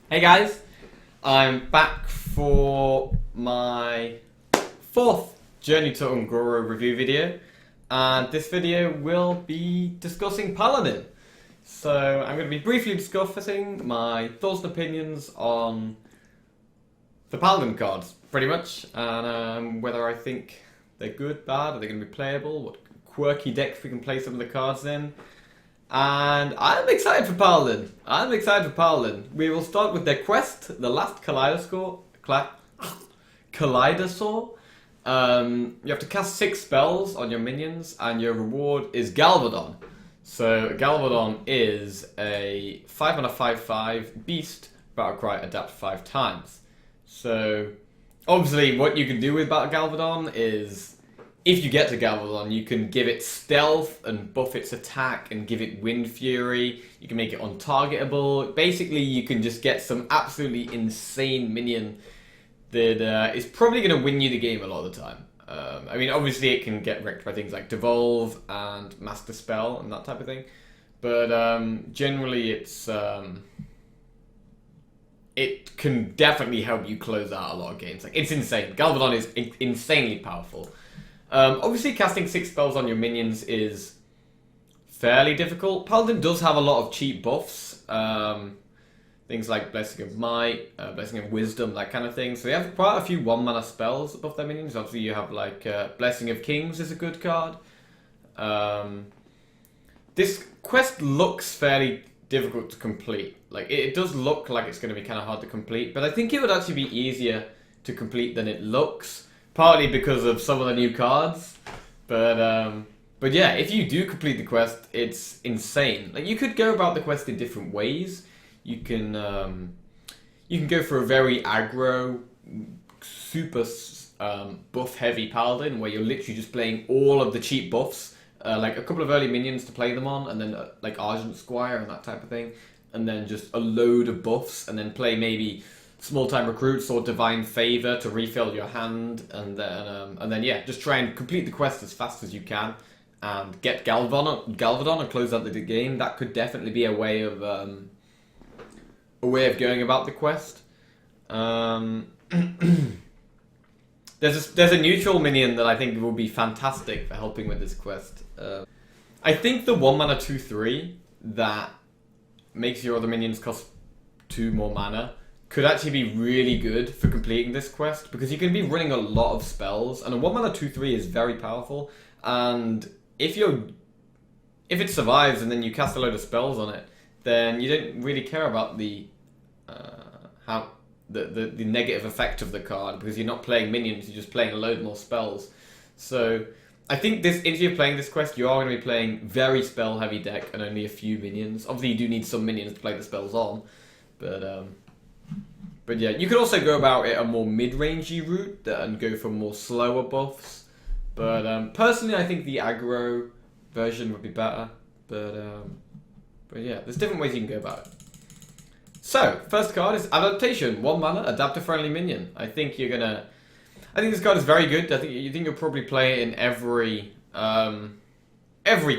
Hey guys, I'm back for my fourth Journey to Ungoro review video, and this video will be discussing Paladin. So I'm going to be briefly discussing my thoughts and opinions on the Paladin cards, pretty much, and whether I think they're good, bad, are they going to be playable, what quirky decks we can play some of the cards in. And I'm excited for Paladin. We will start with their quest, the last Kaleidosaur. You have to cast 6 spells on your minions, and your reward is Galvadon. So Galvadon is a 5 and a 5/5 beast, Battlecry adapt 5 times. So obviously what you can do with Galvadon is, if you get to Galvadon, you can give it stealth and buff its attack and give it wind fury. You can make it untargetable. Basically, you can just get some absolutely insane minion that is probably going to win you the game a lot of the time. I mean, obviously it can get wrecked by things like Devolve and Master Spell and that type of thing. But generally it can definitely help you close out a lot of games. Like, it's insane. Galvadon is insanely powerful. Obviously, casting 6 spells on your minions is fairly difficult. Paladin does have a lot of cheap buffs. Things like Blessing of Might, Blessing of Wisdom, that kind of thing. So they have quite a few 1-mana spells above their minions. Obviously, you have like Blessing of Kings is a good card. This quest looks fairly difficult to complete. Like, it does look like it's going to be kind of hard to complete, but I think it would actually be easier to complete than it looks. Partly because of some of the new cards, but yeah, if you do complete the quest, it's insane. Like, you could go about the quest in different ways. You can go for a very aggro, super buff heavy Paladin, where you're literally just playing all of the cheap buffs, like a couple of early minions to play them on, and then like Argent Squire and that type of thing, and then just a load of buffs, and then play maybe Small-Time Recruits or Divine Favor to refill your hand, and then yeah, just try and complete the quest as fast as you can, and get Galvadon and close out the game. That could definitely be a way of going about the quest. There's a neutral minion that I think will be fantastic for helping with this quest. I think the 1-mana 2/3 that makes your other minions cost 2 more mana could actually be really good for completing this quest, because you can be running a lot of spells, and a 1-mana 2/3 is very powerful, and if it survives and then you cast a load of spells on it, then you don't really care about the negative effect of the card, because you're not playing minions, you're just playing a load more spells. So I think if you're playing this quest, you are going to be playing very spell heavy deck and only a few minions. Obviously you do need some minions to play the spells on, but yeah, you could also go about it a more mid-rangey route and go for more slower buffs. But personally, I think the aggro version would be better. But yeah, there's different ways you can go about it. So, first card is Adaptation. 1 mana, adapt a friendly minion. I think this card is very good. You think you'll probably play it in every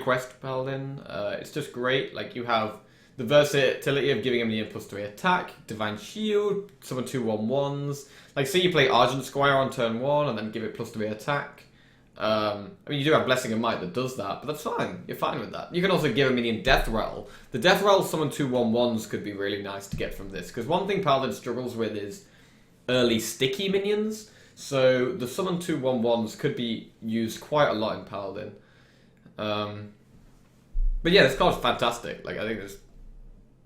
quest Paladin. It's just great. Like, you have the versatility of giving a minion +3 attack, Divine Shield, summon 2 1/1s. Like, say you play Argent Squire on turn 1 and then give it +3 attack. I mean, you do have Blessing of Might that does that, but that's fine. You're fine with that. You can also give a minion Death Rattle. The Death Rattle summon 2 1/1s could be really nice to get from this, because one thing Paladin struggles with is early sticky minions. So the summon 2 1/1s could be used quite a lot in Paladin. But yeah, this card's fantastic. Like, I think there's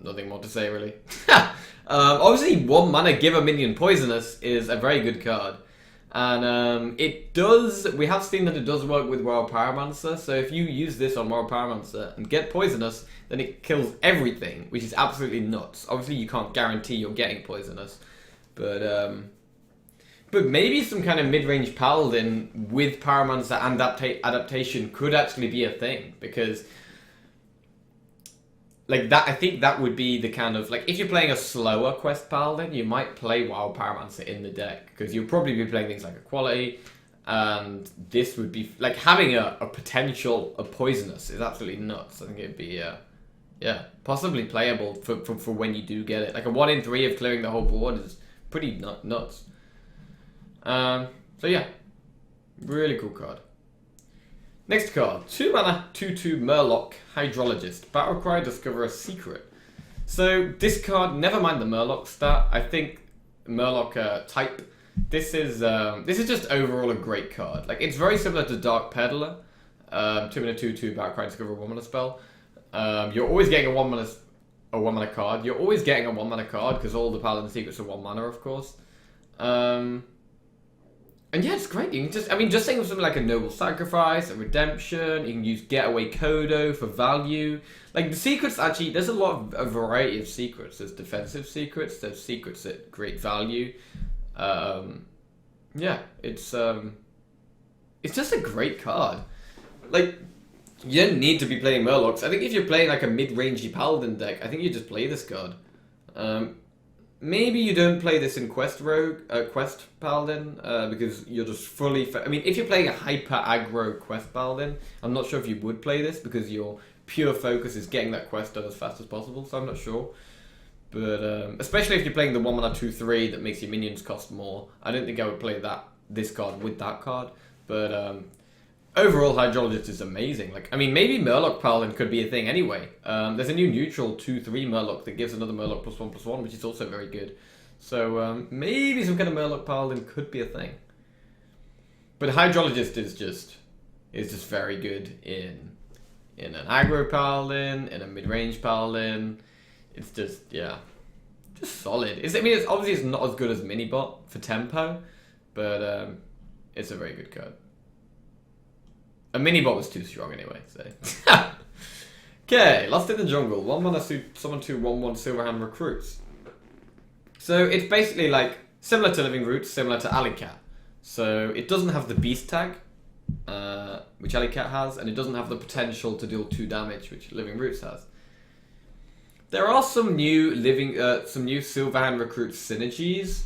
nothing more to say, really. Obviously, 1 mana, give a minion Poisonous is a very good card. And we have seen that it does work with Royal Pyromancer, so if you use this on Royal Pyromancer and get Poisonous, then it kills everything, which is absolutely nuts. Obviously, you can't guarantee you're getting Poisonous, but maybe some kind of mid-range Paladin with Pyromancer and adaptation could actually be a thing, because like that, I think that would be the kind of, like, if you're playing a slower quest Paladin, you might play Wild Pyromancer in the deck, because you'll probably be playing things like Equality, and this would be, like, having a potential of Poisonous is absolutely nuts. I think it'd be Yeah, possibly playable for when you do get it. Like a 1 in 3 of clearing the whole board is pretty nuts. So yeah, really cool card. Next card, 2 mana, 2/2 Murloc, Hydrologist. Battlecry, discover a secret. So this card, never mind the Murloc stat, I think Murloc type, this is just overall a great card. Like, it's very similar to Dark Peddler. 2 mana, 2/2 Battlecry, discover a 1 mana spell. You're always getting a 1 mana card. You're always getting a 1 mana card because all the Paladin secrets are 1 mana, of course. And yeah, it's great. You can just think of something like a Noble Sacrifice, a Redemption. You can use Getaway Kodo for value. Like, the secrets, actually, there's a variety of secrets. There's defensive secrets. There's secrets that create value. Yeah, it's just a great card. Like, you don't need to be playing Murlocs. I think if you're playing like a mid-rangey Paladin deck, I think you just play this card. Maybe you don't play this in Quest Paladin, because you're just fully... if you're playing a hyper-aggro Quest Paladin, I'm not sure if you would play this, because your pure focus is getting that quest done as fast as possible, so I'm not sure. But, especially if you're playing the 1 mana 2/3 that makes your minions cost more, I don't think I would play this card with that card. But, overall, Hydrologist is amazing. Like, maybe Murloc Paladin could be a thing anyway. There's a new neutral 2/3 Murloc that gives another Murloc +1/+1, which is also very good. So maybe some kind of Murloc Paladin could be a thing. But Hydrologist is just very good in an aggro Paladin, in a mid-range Paladin. It's just, yeah, just solid. It's obviously it's not as good as Minibot for tempo, but it's a very good card. A Minibot was too strong anyway, so. Okay, Lost in the Jungle. 1 mana, summon 2 1/1 Silverhand Recruits. So it's basically like similar to Living Roots, similar to Alleycat. So it doesn't have the Beast tag, which Alleycat has, and it doesn't have the potential to deal 2 damage, which Living Roots has. There are some new Silverhand Recruit synergies.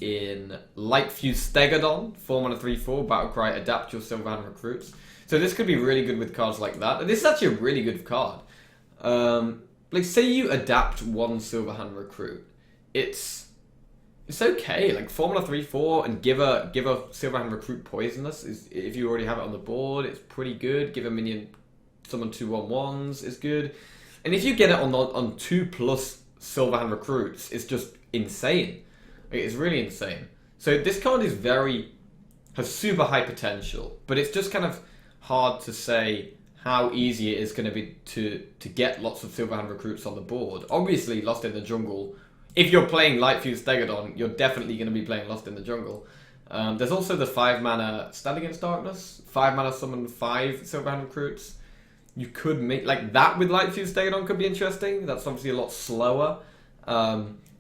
In Lightfuse Stegodon, 4 mana 3/4, Battlecry, adapt your Silverhand Recruits. So this could be really good with cards like that. And this is actually a really good card. Like, say you adapt 1 Silverhand Recruit. It's okay. Like, 4 mana 3/4 and give a Silverhand Recruit Poisonous if you already have it on the board. It's pretty good. Give a minion summon 2 1/1s is good. And if you get it on 2+ Silverhand Recruits, it's just insane. It's really insane. So this card has super high potential, but it's just kind of hard to say how easy it is going to be to get lots of Silverhand Recruits on the board. Obviously, Lost in the Jungle, if you're playing Lightfuse Stegodon, you're definitely going to be playing Lost in the Jungle. There's also the 5 mana Stand Against Darkness, 5 mana summon 5 Silverhand Recruits. You could make, like, that with Lightfuse Stegodon could be interesting. That's obviously a lot slower.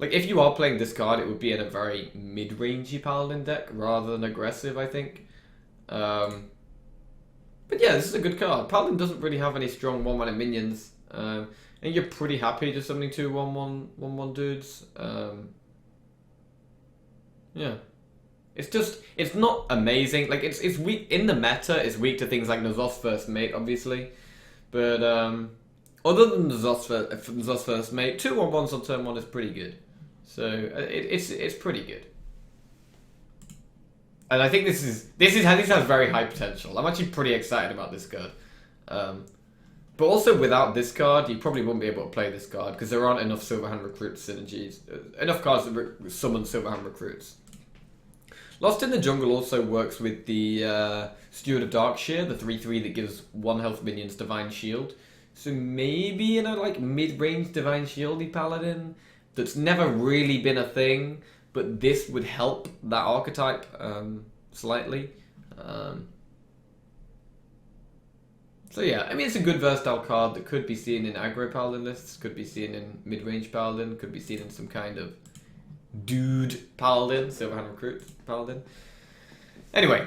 Like, if you are playing this card, it would be in a very mid-rangey Paladin deck rather than aggressive, I think. But yeah, this is a good card. Paladin doesn't really have any strong 1 mana minions. And you're pretty happy just summoning 2 1/1 dudes. Yeah. It's not amazing. Like, it's weak in the meta. It's weak to things like N'Zoth's First Mate, obviously. But other than N'Zoth's First Mate, 2 1/1s on turn 1 is pretty good. So it's pretty good. And I think this has very high potential. I'm actually pretty excited about this card. But also without this card, you probably wouldn't be able to play this card because there aren't enough Silverhand Recruit synergies, enough cards that summon Silverhand Recruits. Lost in the Jungle also works with the Steward of Darkshire, the 3/3 that gives 1 health minions Divine Shield. So maybe in a like mid-range Divine Shieldy Paladin that's never really been a thing, but this would help that archetype slightly. So yeah, it's a good versatile card that could be seen in aggro Paladin lists, could be seen in mid-range Paladin, could be seen in some kind of dude Paladin, Silverhand Recruit Paladin. Anyway,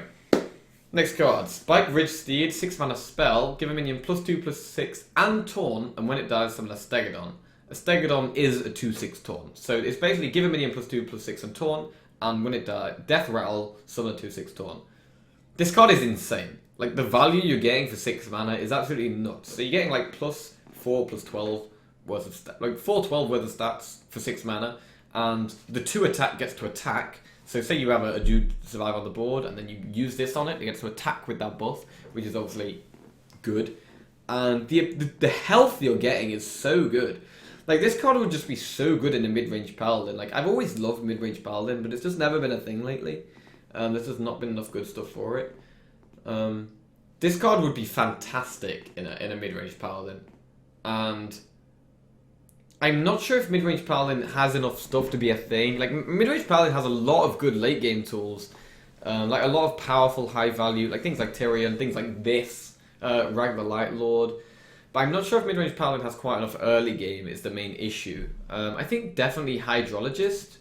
next card. Spike Ridge Steed, 6 mana spell, give a minion +2/+6 and taunt, and when it dies, summon a Stegodon. A Stegodon is a 2/6 taunt. So it's basically give a minion +2/+6 and taunt, and when it dies, Death Rattle, summon a 2/6 taunt. This card is insane. Like, the value you're getting for 6 mana is absolutely nuts. So you're getting like 4 plus 12 worth of stats, like 4/12 worth of stats for 6 mana, and the 2 attack gets to attack. So say you have a dude survive on the board, and then you use this on it, it gets to attack with that buff, which is obviously good. And the health you're getting is so good. Like, this card would just be so good in a mid-range Paladin. Like, I've always loved mid-range Paladin, but it's just never been a thing lately. There's just not been enough good stuff for it. This card would be fantastic in a mid-range Paladin. And I'm not sure if mid-range Paladin has enough stuff to be a thing. Like, mid-range Paladin has a lot of good late-game tools. Like, a lot of powerful, high-value, like things like Tyrion, things like this, Rag the Light Lord. But I'm not sure if mid-range Paladin has quite enough early game is the main issue. I think definitely Hydrologist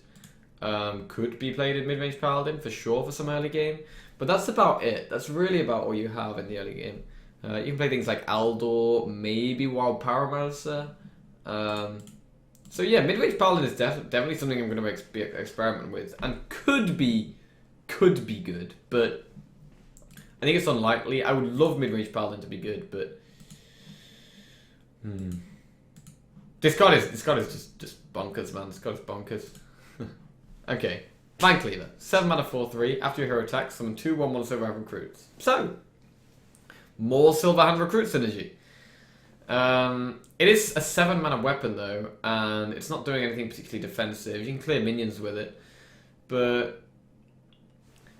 could be played in mid-range Paladin, for sure, for some early game. But that's about it. That's really about all you have in the early game. You can play things like Aldor, maybe Wild Pyromancer. So yeah, mid-range Paladin is definitely something I'm going to experiment with. And could be good, but I think it's unlikely. I would love mid-range Paladin to be good, but this card is just bonkers, man. This card is bonkers. Okay, Vine Cleaver, 7 mana 4/3. After your hero attacks, summon 2 1/1 Silverhand Recruits. So, more Silverhand Recruit synergy. It is a 7 mana weapon though, and it's not doing anything particularly defensive. You can clear minions with it, but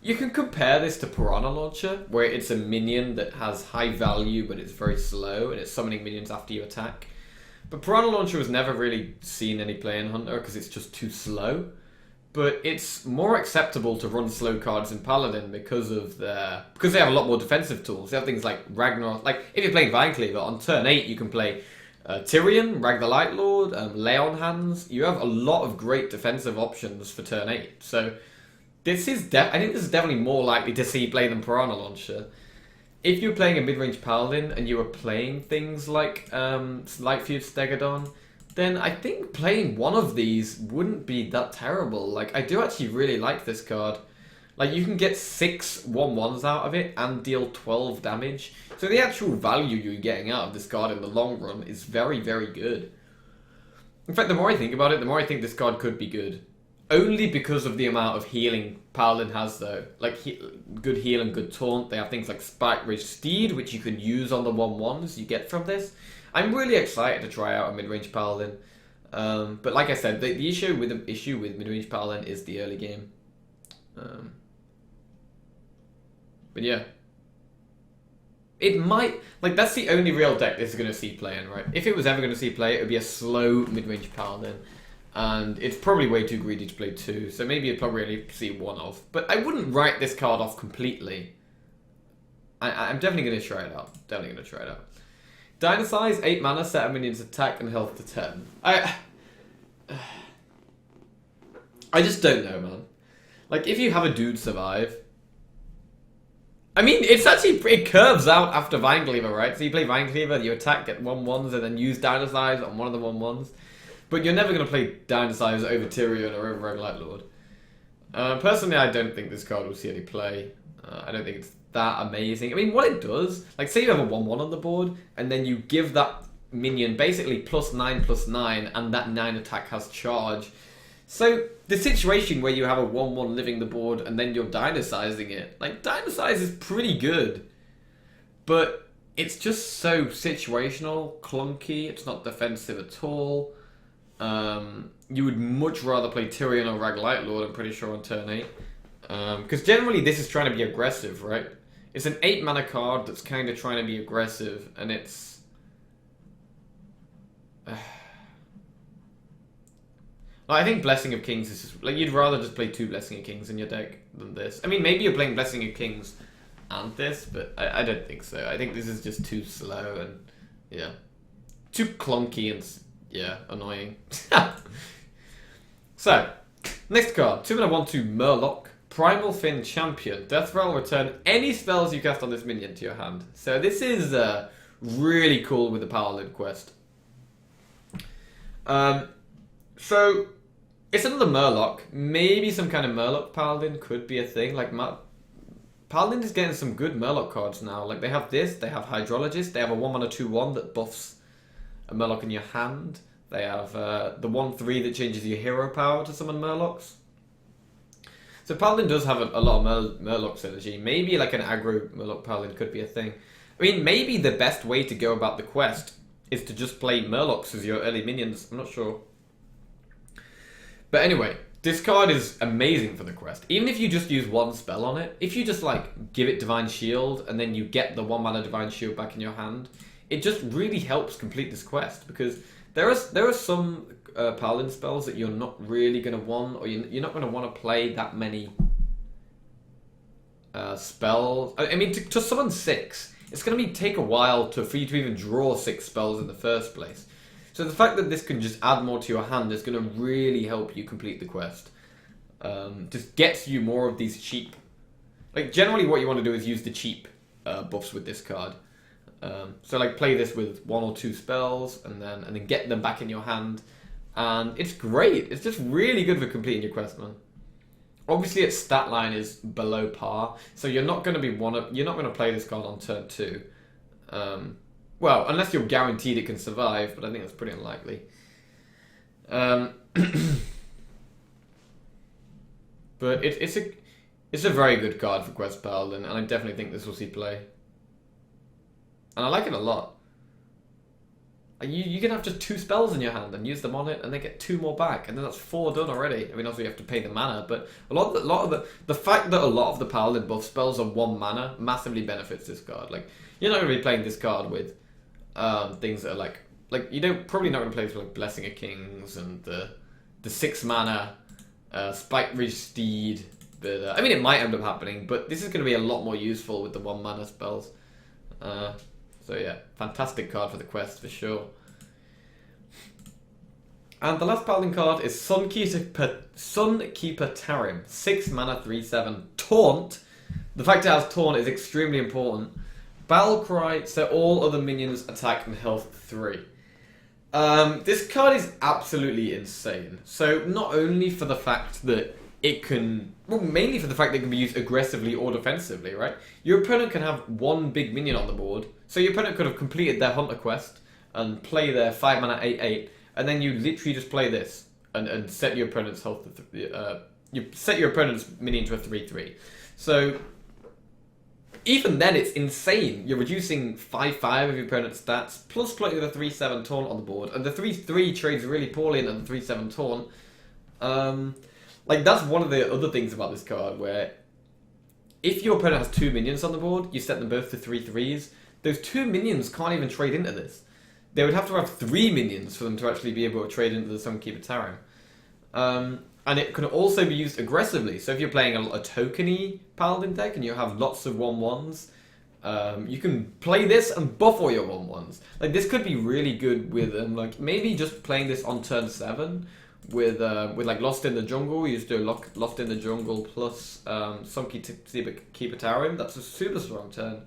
you can compare this to Piranha Launcher, where it's a minion that has high value, but it's very slow, and it's summoning minions after you attack. But Piranha Launcher was never really seen any play in Hunter, because it's just too slow. But it's more acceptable to run slow cards in Paladin because they have a lot more defensive tools. They have things like Ragnar, like if you're playing Vine Cleaver, on turn 8 you can play Tyrion, Rag the Light Lord, Leon Hands. You have a lot of great defensive options for turn 8. So I think this is definitely more likely to see play than Piranha Launcher. If you're playing a mid-range Paladin and you were playing things like Lightfeud Stegodon, then I think playing one of these wouldn't be that terrible. Like, I do actually really like this card. Like, you can get 6 1/1s out of it and deal 12 damage. So the actual value you're getting out of this card in the long run is very, very good. In fact, the more I think about it, the more I think this card could be good. Only because of the amount of healing Paladin has, though. Like, good heal and good taunt. They have things like Spike Ridge Steed, which you can use on the 1/1s you get from this. I'm really excited to try out a mid-range Paladin. But like I said, the issue with mid-range Paladin is the early game. But yeah. It might... Like, that's the only real deck this is going to see playing, right? If it was ever going to see play, it would be a slow mid-range Paladin. And it's probably way too greedy to play 2, so maybe you'd probably only see 1 of. But I wouldn't write this card off completely. I'm definitely going to try it out. Definitely going to try it out. Dynasize, 8 mana, set a minion's attack and health to 10. I just don't know, man. Like, if you have a dude survive... I mean, it curves out after Vine Cleaver, right? So you play Vine Cleaver, you attack, get 1/1s, and then use Dynasize on one of the 1/1s. But you're never going to play Dynasize over Tyrion or over Rag Light Lord. Personally, I don't think this card will see any play. I don't think it's that amazing. I mean, what it does, like say you have a 1/1 on the board, and then you give that minion basically +9/+9, and that 9 attack has charge. So the situation where you have a 1/1 living the board, and then you're Dynasizing it, like Dynasize is pretty good, but it's just so situational, clunky, it's not defensive at all. You would much rather play Tyrion or Rag Light Lord, I'm pretty sure, on turn 8. Because generally this is trying to be aggressive, right? It's an 8 mana card that's kind of trying to be aggressive, and it's... I think Blessing of Kings is just... Like, you'd rather just play 2 Blessing of Kings in your deck than this. I mean, maybe you're playing Blessing of Kings and this, but I don't think so. I think this is just too slow and, yeah, too clunky and, yeah, annoying. So, next card, 2 mana 1/2 Murloc, Primal Fin Champion. Death Rattle, return any spells you cast on this minion to your hand. So this is really cool with the Paladin quest. So, it's another Murloc. Maybe some kind of Murloc Paladin could be a thing. Like, Paladin is getting some good Murloc cards now. Like, they have this, they have Hydrologist, they have a 1 mana 2/1 that buffs a Murloc in your hand. They have the 1/3 that changes your hero power to summon Murlocs. So Paladin does have a lot of Murloc synergy. Maybe like an aggro Murloc Paladin could be a thing. I mean, maybe the best way to go about the quest is to just play Murlocs as your early minions. I'm not sure. But anyway, this card is amazing for the quest. Even if you just use one spell on it, if you just like give it Divine Shield and then you get the 1 mana Divine Shield back in your hand, it just really helps complete this quest, because there are some Paladin spells that you're not really going to want, or you're not going to want to play that many spells. I mean, to summon 6, it's going to take a while for you to even draw 6 spells in the first place. So the fact that this can just add more to your hand is going to really help you complete the quest. Just gets you more of these cheap... Like, generally what you want to do is use the cheap buffs with this card. So like play this with 1 or 2 spells and then get them back in your hand, and it's great. It's just really good for completing your quest, man. Obviously its stat line is below par, so you're not going to play this card on turn 2. Well, unless you're guaranteed it can survive, but I think that's pretty unlikely. But it's a very good card for Quest Paladin, and I definitely think this will see play. And I like it a lot. You can have just 2 spells in your hand and use them on it, and then get 2 more back, and then that's 4 done already. I mean, obviously you have to pay the mana, but the fact that a lot of the Paladin buff spells are 1 mana massively benefits this card. Like, you're not going to be playing this card with things that are like probably not going to play this with like Blessing of Kings and the 6 mana Spike Ridge Steed. But I mean, it might end up happening, but this is going to be a lot more useful with the 1 mana spells. So yeah, fantastic card for the quest for sure. And the last Paladin card is Sunkeeper Tarim. 6 mana, 3/7. Taunt. The fact it has Taunt is extremely important. Battle Cry, so all other minions attack and health 3. This card is absolutely insane. So not only for the fact that it can... Well, mainly for the fact that it can be used aggressively or defensively, right? Your opponent can have 1 big minion on the board. So your opponent could have completed their Hunter quest and play their 5 mana 8/8, and then you literally just play this and set your opponent's health to you set your opponent's minion to a 3/3. So even then, it's insane. You're reducing 5/5 of your opponent's stats, plus putting the 3/7 taunt on the board, and the 3/3 trades really poorly into the 3/7 taunt. Like, that's one of the other things about this card, where if your opponent has 2 minions on the board, you set them both to 3/3s. Those 2 minions can't even trade into this. They would have to have 3 minions for them to actually be able to trade into the Sunkeeper Tarim. And it can also be used aggressively. So if you're playing a tokeny Paladin deck and you have lots of 1/1s, you can play this and buff all your 1/1s. Like, this could be really good with like maybe just playing this on turn 7 with like Lost in the Jungle. You just do Lost in the Jungle plus Sunkeeper Tarim. That's a super strong turn.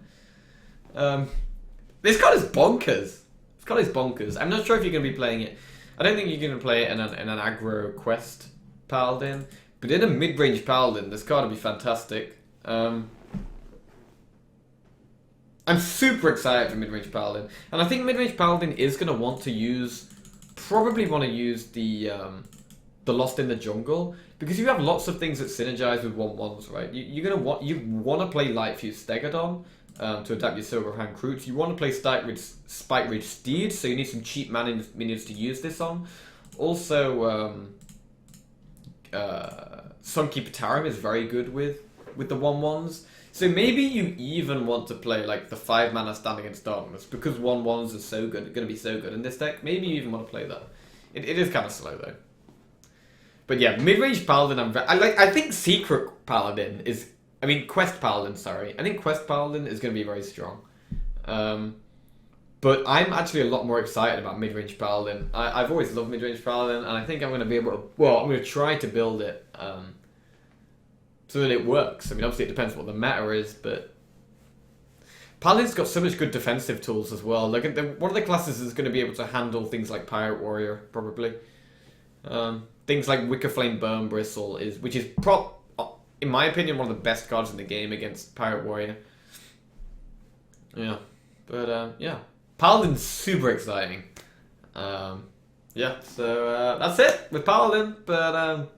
This card is bonkers. This card is bonkers. I'm not sure if you're going to be playing it. I don't think you're going to play it in an aggro quest Paladin, but in a mid-range Paladin, this card would be fantastic. I'm super excited for mid-range Paladin, and I think mid-range Paladin is going to probably want to use the Lost in the Jungle, because you have lots of things that synergize with 1/1s, right? You want to play Lightfuse Stegodon to adapt your Silverhand Croots. You want to play Spike Ridge Steed, so you need some cheap minions to use this on. Also, Sunkeeper Tarim is very good with the 1/1s. So maybe you even want to play like the 5 mana Stand Against Darkness, because 1/1s are so good, going to be so good in this deck. Maybe you even want to play that. It is kind of slow though. But yeah, mid-range Paladin, I think Secret Paladin is... I mean, Quest Paladin, sorry. I think Quest Paladin is going to be very strong. But I'm actually a lot more excited about mid-range Paladin. I've always loved mid-range Paladin, and I think I'm going to be able to... Well, I'm going to try to build it so that it works. I mean, obviously it depends what the meta is, but... Paladin's got so much good defensive tools as well. Like, one of the classes is going to be able to handle things like Pirate Warrior, probably. Things like Wickerflame Bone Bristle, which is, in my opinion, one of the best cards in the game against Pirate Warrior. Yeah. But, yeah. Paladin's super exciting. Yeah, so that's it with Paladin. But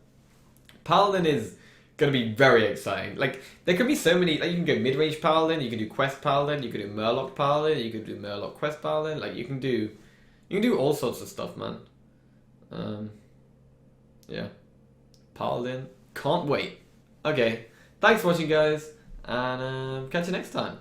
Paladin is going to be very exciting. Like, there could be so many. Like, you can go mid-range Paladin, you can do Quest Paladin, you can do Murloc Paladin, you can do Murloc Quest Paladin. Like, you can do all sorts of stuff, man. Yeah, Paladin, can't wait. Okay, thanks for watching, guys, and catch you next time.